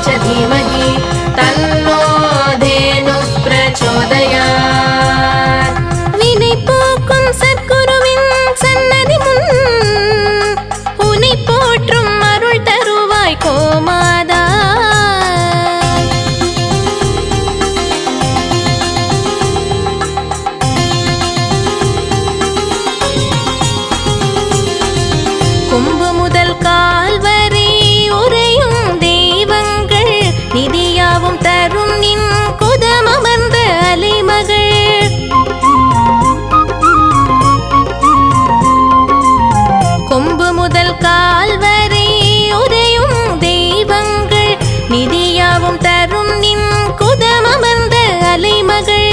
च धीमहि तन्नो धेनुः प्रचोदयात् வினை போக்கும் சத்குருவின் சன்னதி முன் உனை போற்றும் அருள் தருவாய் கோமாதா கொம்பு முதல் கால் வரை உறையும் தெய்வங்கள் நிதியாவும் தரும் நின் குதமமர்ந்த அலைமகள் கொம்பு முதல் கால் வரை உறையும் தெய்வங்கள் நிதியாவும் தரும் நின் குதமமர்ந்த அலைமகள்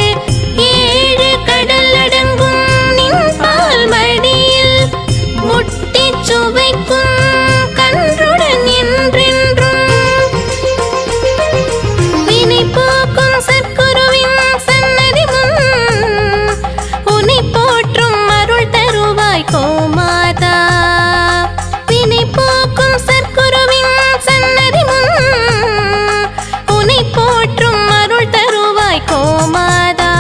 ஏழு கடல் அடங்கும் நின் பால் மடியில் முட்டி சுவைக்கும் கன்றுடன் என்றென்றும் வினை போக்கும் சத்குருவின் சன்னதி முன் உனை போற்றும் அருள் தருவாய் கோமாதா வினை போக்கும் சத்குருவின் சன்னதி முன் உனை போற்றும் அருள் தருவாய் கோமாதா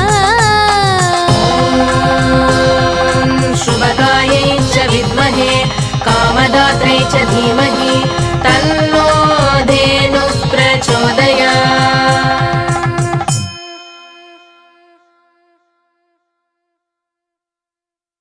शुभगायै च विद्महे कामदात्रै च धीमहि तन्नो धेनुः प्रचोदयात्